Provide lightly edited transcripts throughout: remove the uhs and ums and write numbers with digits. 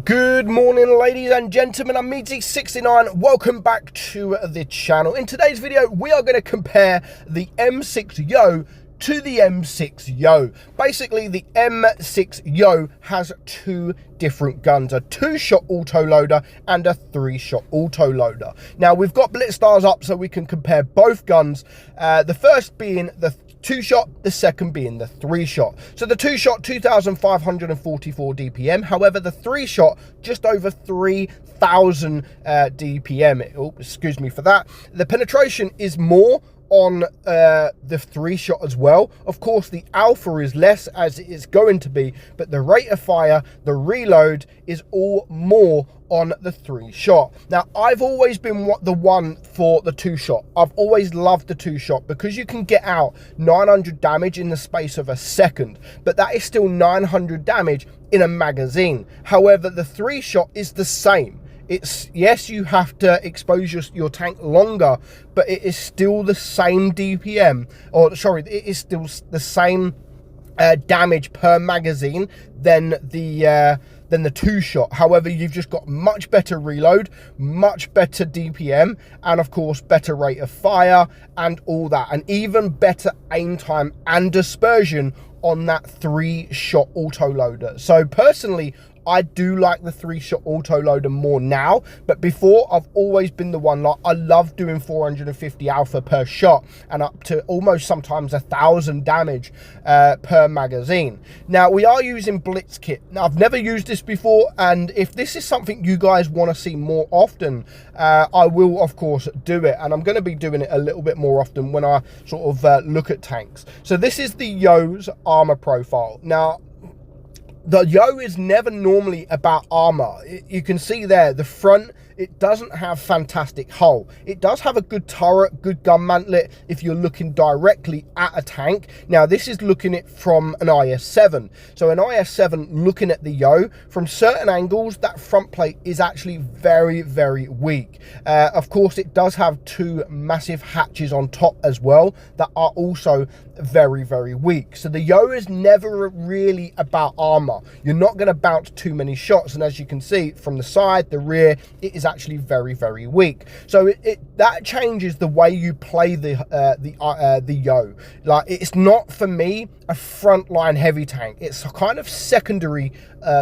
Good morning, ladies and gentlemen. I'm meadsy69. Welcome back to the channel. In today's video, we are going to compare the M6-YOH to the M6-YOH. Basically, the M6-YOH has two different guns, a 2-shot autoloader and a 3-shot autoloader. Now, we've got blitz stars up so we can compare both guns, the first being the 2-shot, the second being the 3-shot. So the 2-shot, 2,544 DPM. However, the 3-shot, just over 3,000 DPM. Oh, excuse me for that. The penetration is more on the 3-shot as well. Of course, the alpha is less, as it is going to be, but the rate of fire, the reload is all more on the 3-shot. Now, I've always been the one for the 2-shot. I've always loved the 2-shot because you can get out 900 damage in the space of a second, but that is still 900 damage in a magazine. However, the 3-shot is the same. It's, yes, you have to expose your tank longer, but it is still the same DPM, or sorry, it is still the same damage per magazine than the 2-shot. However, you've just got much better reload, much better DPM, and of course better rate of fire and all that, and even better aim time and dispersion on that 3-shot autoloader. So personally, I do like the 3-shot autoloader more now, but before I've always been the one, like, I love doing 450 alpha per shot and up to almost sometimes 1,000 damage per magazine. Now, we are using blitz kit. Now, I've never used this before, and if this is something you guys want to see more often, I will of course do it, and I'm going to be doing it a little bit more often when I sort of look at tanks. So this is the YOH's armor profile. Now, the YOH is never normally about armor. You can see there, the front, it doesn't have fantastic hull. It does have a good turret, good gun mantlet if you're looking directly at a tank. Now, this is looking at from an IS-7. So an IS-7 looking at the YOH, from certain angles, that front plate is actually very, very weak. Of course, it does have two massive hatches on top as well that are also very, very weak. So the YOH is never really about armor. You're not going to bounce too many shots, and as you can see from the side, the rear, it is actually very, very weak. So that changes the way you play the YOH. Like, it's not, for me, a frontline heavy tank. It's a kind of secondary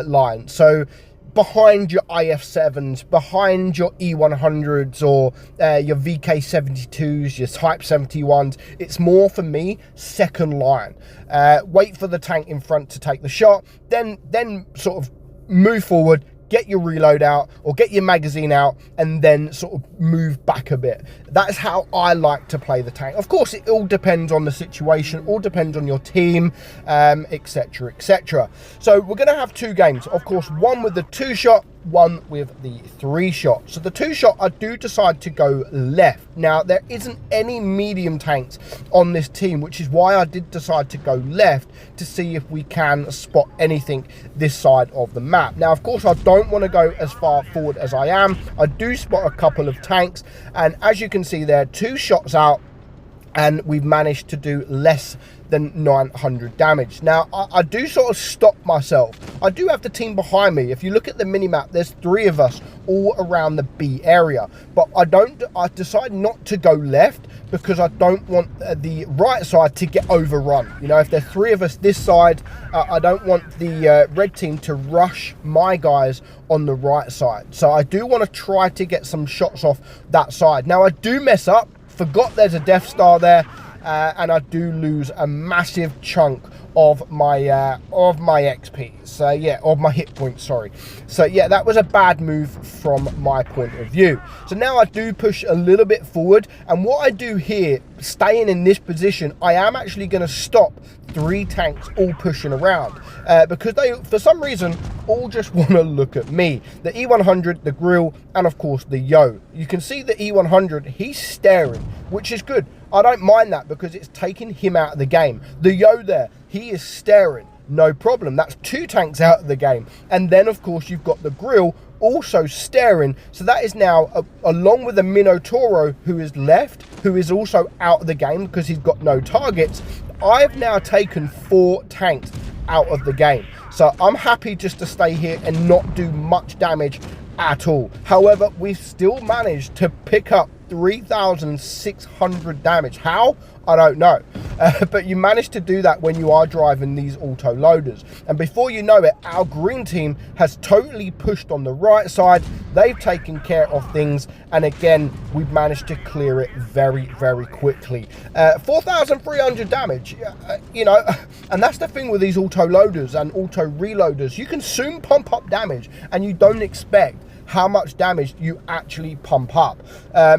line. So behind your IF-7s, behind your E100s, or your VK-72s, your Type 71s, it's more, for me, second line. Wait for the tank in front to take the shot, then sort of move forward, get your reload out or get your magazine out, and then sort of move back a bit. That's how I like to play the tank. Of course, it all depends on the situation, all depends on your team, etc, etc. So we're going to have two games, of course, one with the 2-shot, one with the 3-shot. So the 2-shot, I do decide to go left. Now, there isn't any medium tanks on this team, which is why I did decide to go left to see if we can spot anything this side of the map. Now, of course, I don't want to go as far forward as I am. I do spot a couple of tanks, and as you can see there, 2 shots out, and we've managed to do less than 900 damage. Now, I do sort of stop myself. I do have the team behind me. If you look at the minimap, there's 3 of us all around the B area, but I decide not to go left because I don't want the right side to get overrun. You know, if there's 3 of us this side, I don't want the red team to rush my guys on the right side. So I do want to try to get some shots off that side. Now, I do mess up, forgot there's a Death Star there, and I do lose a massive chunk of my XP. So yeah, of my hit points, sorry. So yeah, that was a bad move from my point of view. So now I do push a little bit forward, and what I do here, staying in this position, I am actually going to stop 3 tanks all pushing around because they, for some reason, all just want to look at me. The E100, the grill, and of course the YOH. You can see the E100, he's staring, which is good. I don't mind that because it's taking him out of the game. The YOH there, he is staring, no problem. That's 2 tanks out of the game. And then, of course, you've got the grill also staring. So that is now, along with the Minotauro, who is left, who is also out of the game because he's got no targets, I've now taken 4 tanks out of the game. So I'm happy just to stay here and not do much damage at all. However, we've still managed to pick up 3,600 damage. How? I don't know. But you manage to do that when you are driving these auto loaders. And before you know it, our green team has totally pushed on the right side. They've taken care of things. And again, we've managed to clear it very, very quickly. 4,300 damage, you know, and that's the thing with these auto loaders and auto reloaders. You can soon pump up damage and you don't expect how much damage you actually pump up.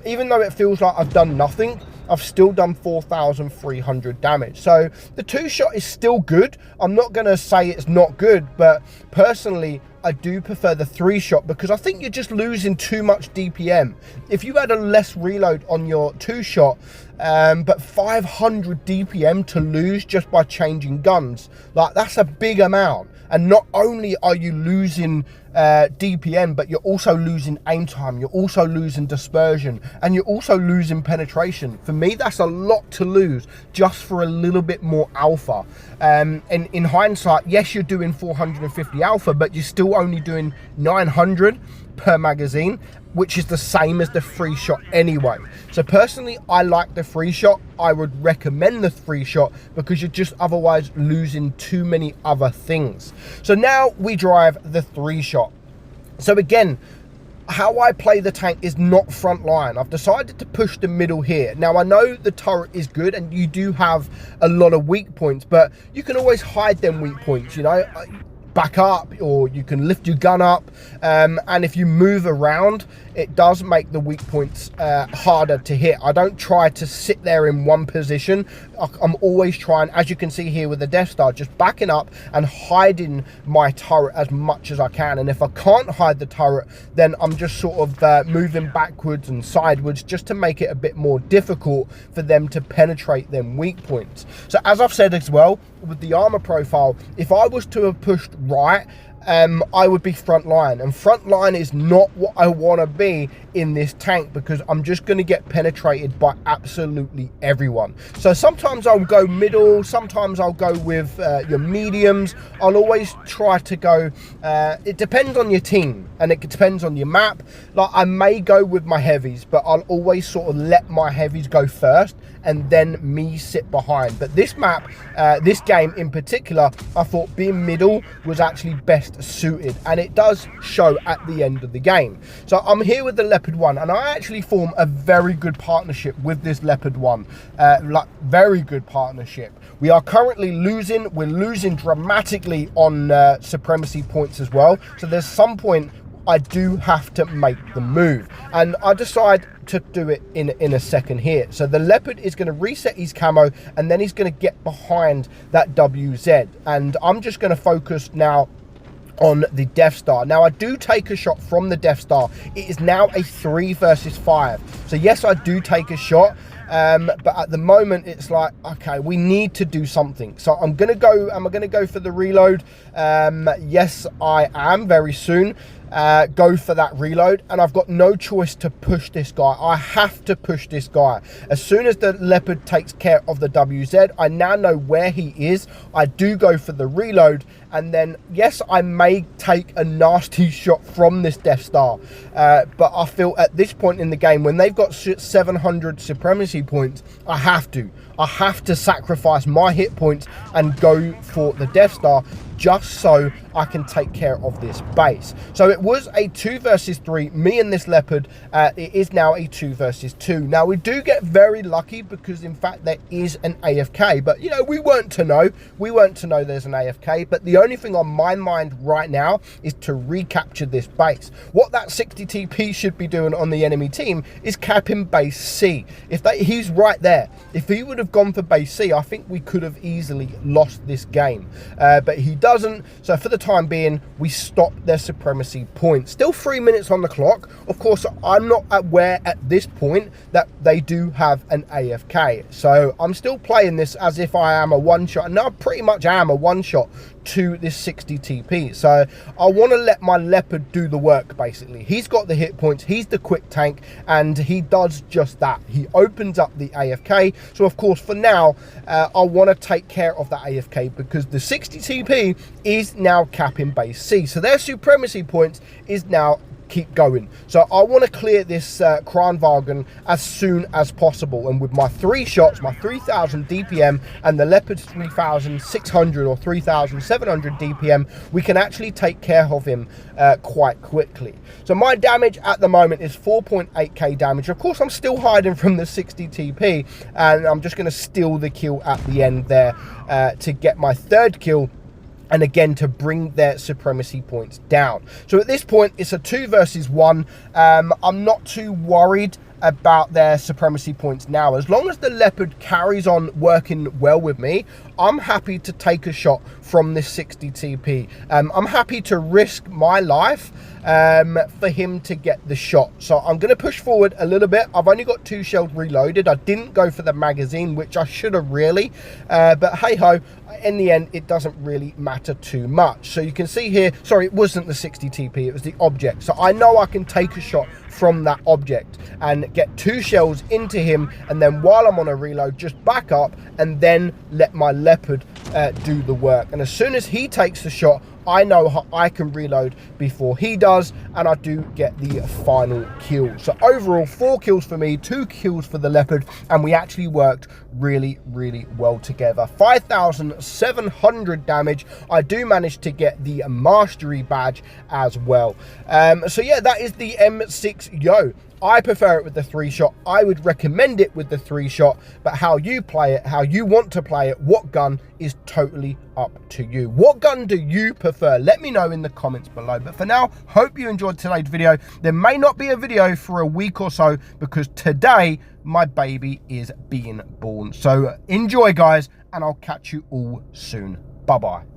Even though it feels like I've done nothing, I've still done 4,300 damage. So the 2-shot is still good. I'm not going to say it's not good, but personally, I do prefer the 3-shot because I think you're just losing too much DPM. If you had a less reload on your 2-shot, but 500 DPM to lose just by changing guns, like that's a big amount. And not only are you losing DPM, but you're also losing aim time, you're also losing dispersion, and you're also losing penetration. For me, that's a lot to lose just for a little bit more alpha. And in hindsight, yes, you're doing 450 alpha, but you're still only doing 900 per magazine, which is the same as the 3-shot anyway. So personally, I like the 3-shot. I would recommend the 3-shot because you're just otherwise losing too many other things. So now we drive the 3-shot. So again, how I play the tank is not front line. I've decided to push the middle here. Now I know the turret is good and you do have a lot of weak points, but you can always hide them weak points, you know. Back up, or you can lift your gun up, and if you move around, it does make the weak points harder to hit. I don't try to sit there in one position. I'm always trying, as you can see here with the Death Star, just backing up and hiding my turret as much as I can. And if I can't hide the turret, then I'm just sort of moving backwards and sideways just to make it a bit more difficult for them to penetrate them weak points. So as I've said as well, with the armor profile, if I was to have pushed right, I would be front line, and front line is not what I want to be in this tank because I'm just going to get penetrated by absolutely everyone. So sometimes I'll go middle, sometimes I'll go with your mediums. I'll always try to go, it depends on your team and it depends on your map. Like I may go with my heavies, but I'll always sort of let my heavies go first and then me sit behind. But this map, this game in particular, I thought being middle was actually best suited, and it does show at the end of the game. So I'm here with the Leopard 1, and I actually form a very good partnership with this Leopard 1, like very good partnership. We are currently losing, we're losing dramatically on supremacy points as well, so there's some point I do have to make the move, and I decide to do it in a second here. So the Leopard is going to reset his camo, and then he's going to get behind that WZ, and I'm just going to focus now on the Death Star. Now I do take a shot from the Death Star. It is now a 3 versus 5. So yes, I do take a shot, but at the moment it's like, okay, we need to do something. So I'm gonna go for the reload. Yes, I am very soon. Go for that reload, and I've got no choice to push this guy. I have to push this guy. As soon as the Leopard takes care of the WZ, I now know where he is. I do go for the reload, and then yes, I may take a nasty shot from this Death Star, but I feel at this point in the game, when they've got 700 supremacy points, I have to sacrifice my hit points and go for the Death Star, just so I can take care of this base. So it was a 2 versus 3, me and this Leopard. It is now a 2 versus 2. Now we do get very lucky because in fact there is an AFK, but you know, we weren't to know there's an AFK. But the only thing on my mind right now is to recapture this base. What that 60 TP should be doing on the enemy team is capping base C. He's right there. If he would have gone for base C, I think we could have easily lost this game, but he doesn't. So for the time being, we stop their supremacy points. Still 3 minutes on the clock. Of course, I'm not aware at this point that they do have an AFK. So I'm still playing this as if I am a one-shot. And I pretty much am a one-shot to this 60 TP. So I want to let my leopard do the work, basically. He's got the hit points, he's the quick tank, and he does just that. He opens up the AFK. So of course, for now, I want to take care of that AFK because the 60 TP is now capping base C. So their supremacy points is now keep going. So I want to clear this Kranwagen as soon as possible, and with my 3 shots, my 3000 DPM and the Leopard's 3600 or 3700 DPM, we can actually take care of him quite quickly. So my damage at the moment is 4.8k damage. Of course, I'm still hiding from the 60 TP, and I'm just going to steal the kill at the end there to get my 3rd kill, and again to bring their supremacy points down. So at this point, it's a 2 versus 1. I'm not too worried about their supremacy points now. As long as the leopard carries on working well with me, I'm happy to take a shot from this 60 TP. I'm happy to risk my life for him to get the shot. So I'm going to push forward a little bit. I've only got 2 shells reloaded. I didn't go for the magazine, which I should have really, but hey ho, in the end it doesn't really matter too much. So you can see here, sorry, it wasn't the 60 TP, it was the object. So I know I can take a shot from that object and get 2 shells into him, and then while I'm on a reload, just back up and then let my leopard do the work. And as soon as he takes the shot, I know I can reload before he does, and I do get the final kill. So overall, 4 kills for me, 2 kills for the leopard, and we actually worked really, really well together. 5,700 damage. I do manage to get the mastery badge as well. So yeah, that is the M-VI-Yoh. I prefer it with the 3-shot. I would recommend it with the 3-shot, but how you play it, how you want to play it, what gun is totally up to you. What gun do you prefer? Let me know in the comments below. But for now, hope you enjoyed today's video. There may not be a video for a week or so because today my baby is being born. So enjoy, guys, and I'll catch you all soon. Bye-bye.